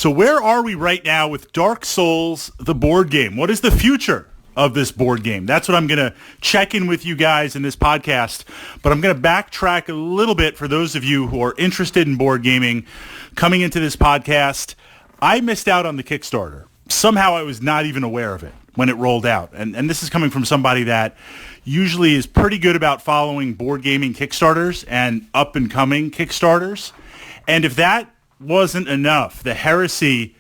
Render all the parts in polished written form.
So where are we right now with Dark Souls, the board game? What is the future of this board game? That's what I'm going to check in with you guys in this podcast. But I'm going to backtrack a little bit for those of you who are interested in board gaming. Coming into this podcast, I missed out on the Kickstarter. Somehow I was not even aware of it when it rolled out. And this is coming from somebody that usually is pretty good about following board gaming Kickstarters and up-and-coming Kickstarters. And if that wasn't enough, the heresy,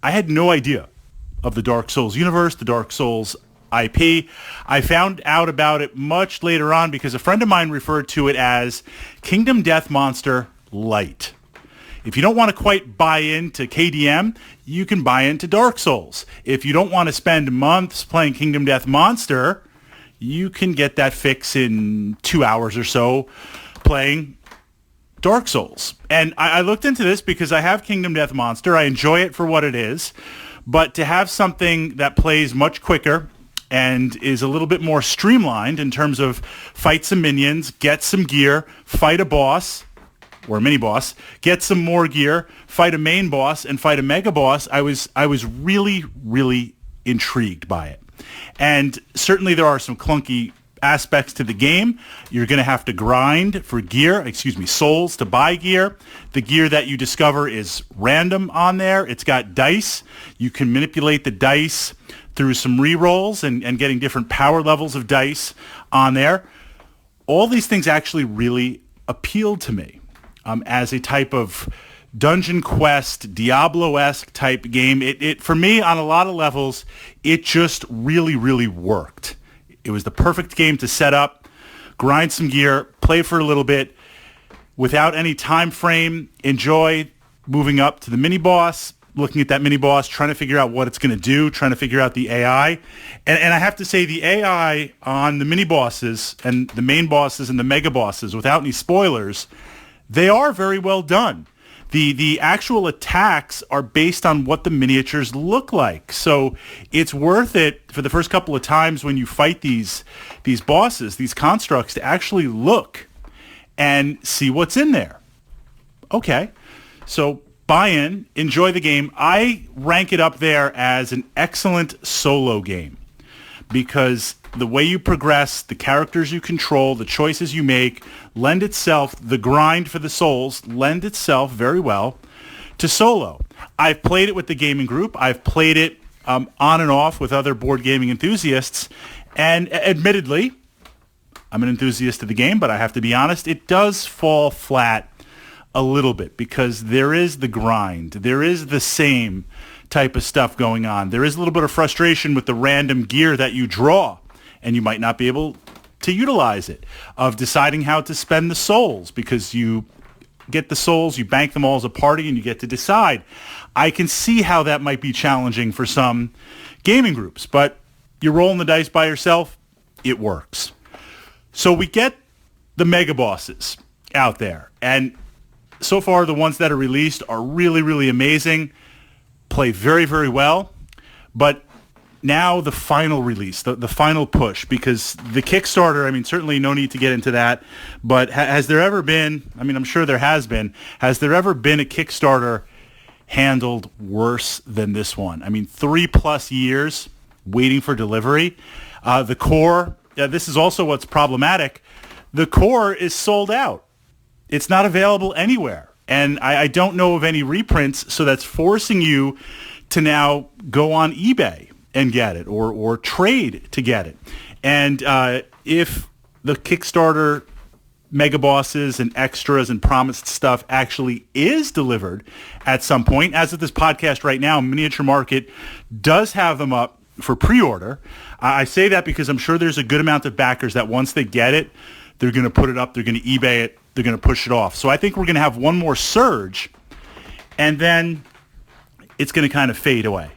I had no idea of the Dark Souls universe, the Dark Souls IP. I found out about it much later on because a friend of mine referred to it as Kingdom Death Monster Light. If you don't want to quite buy into KDM, you can buy into Dark Souls. If you don't want to spend months playing Kingdom Death Monster, you can get that fix in 2 hours or so playing Dark Souls. And I looked into this because I have Kingdom Death Monster. I enjoy it for what it is. But to have something that plays much quicker and is a little bit more streamlined in terms of fight some minions, get some gear, fight a boss, or a mini-boss, get some more gear, fight a main boss, and fight a mega-boss, I was really, really intrigued by it. And certainly there are some clunky aspects to the game. You're going to have to grind for souls to buy gear. The gear that you discover is random on there. It's got dice. You can manipulate the dice through some re-rolls and getting different power levels of dice on there. All these things actually really appealed to me as a type of Dungeon Quest, Diablo-esque type game. It for me, on a lot of levels, it just really, really worked. It was the perfect game to set up, grind some gear, play for a little bit, without any time frame, enjoy moving up to the mini-boss, looking at that mini-boss, trying to figure out what it's going to do, trying to figure out the AI. And I have to say, the AI on the mini-bosses and the main bosses and the mega-bosses, without any spoilers, they are very well done. The actual attacks are based on what the miniatures look like. So it's worth it for the first couple of times when you fight these bosses, these constructs, to actually look and see what's in there. Okay, so buy in, enjoy the game. I rank it up there as an excellent solo game because the way you progress, the characters you control, the choices you make, lend itself, the grind for the souls, lend itself very well to solo. I've played it with the gaming group. I've played it on and off with other board gaming enthusiasts. And admittedly, I'm an enthusiast of the game, but I have to be honest, it does fall flat a little bit because there is the grind. There is the same type of stuff going on. There is a little bit of frustration with the random gear that you draw, and you might not be able to utilize it, of deciding how to spend the souls, because you get the souls, you bank them all as a party, and you get to decide. I can see how that might be challenging for some gaming groups, but you're rolling the dice by yourself, it works. So we get the mega bosses out there, and so far the ones that are released are really, really amazing, play very, very well, but now the final release, the final push, because the Kickstarter, I mean, certainly no need to get into that, but has there ever been, I mean, I'm sure there has there ever been a Kickstarter handled worse than this one? I mean, 3+ years waiting for delivery. The core, this is also what's problematic, the core is sold out. It's not available anywhere. And I don't know of any reprints, so that's forcing you to now go on eBay and get it, or trade to get it. And if the Kickstarter mega bosses and extras and promised stuff actually is delivered at some point, as of this podcast right now, Miniature Market does have them up for pre-order. I say that because I'm sure there's a good amount of backers that once they get it, they're going to put it up, they're going to eBay it, they're going to push it off. So I think we're going to have one more surge, and then it's going to kind of fade away.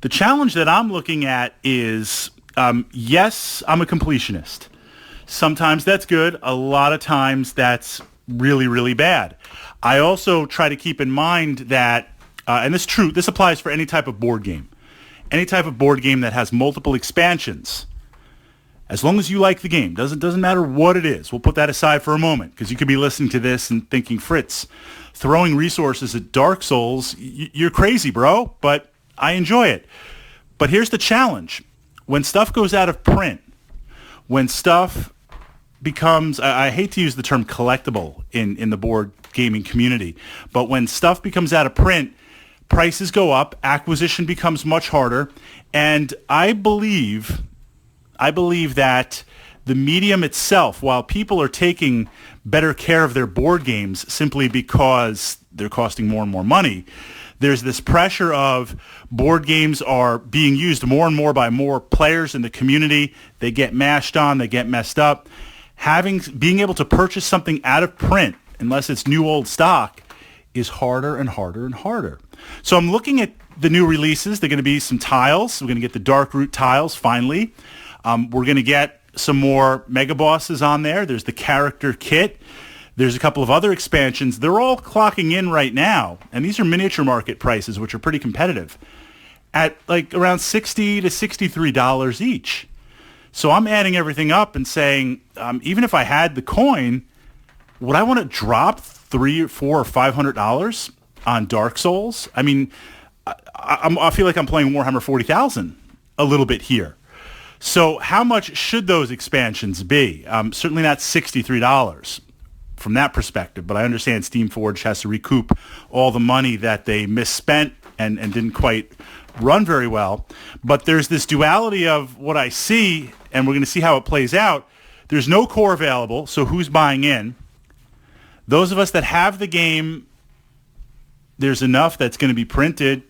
The challenge that I'm looking at is, yes, I'm a completionist. Sometimes that's good. A lot of times that's really, really bad. I also try to keep in mind that, and this is true, this applies for any type of board game. Any type of board game that has multiple expansions. As long as you like the game, doesn't matter what it is. We'll put that aside for a moment because you could be listening to this and thinking, Fritz, throwing resources at Dark Souls, you're crazy, bro, but I enjoy it. But here's the challenge. When stuff goes out of print, when stuff becomes, I hate to use the term collectible in the board gaming community, but when stuff becomes out of print, prices go up, acquisition becomes much harder, and I believe that the medium itself, while people are taking better care of their board games simply because they're costing more and more money, there's this pressure of board games are being used more and more by more players in the community. They get mashed on, they get messed up. Being able to purchase something out of print, unless it's new old stock, is harder and harder and harder. So I'm looking at the new releases. They're going to be some tiles. We're going to get the Dark Root tiles finally. We're going to get some more Mega Bosses on there. There's the character kit. There's a couple of other expansions. They're all clocking in right now, and these are miniature market prices, which are pretty competitive, at like around $60 to $63 each. So I'm adding everything up and saying, even if I had the coin, would I want to drop $300, $400, or $500 on Dark Souls? I mean, I feel like I'm playing Warhammer 40,000 a little bit here. So how much should those expansions be? Certainly not $63 from that perspective, but I understand Steamforged has to recoup all the money that they misspent and didn't quite run very well. But there's this duality of what I see, and we're going to see how it plays out. There's no core available, so who's buying in? Those of us that have the game, there's enough that's going to be printed.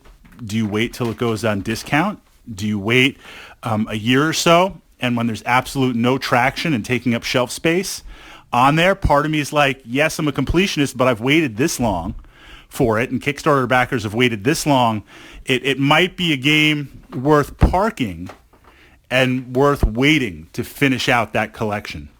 Do you wait till it goes on discount? Do you wait a year or so? And when there's absolute no traction and taking up shelf space on there, part of me is like, yes, I'm a completionist, but I've waited this long for it, and Kickstarter backers have waited this long. It might be a game worth parking and worth waiting to finish out that collection.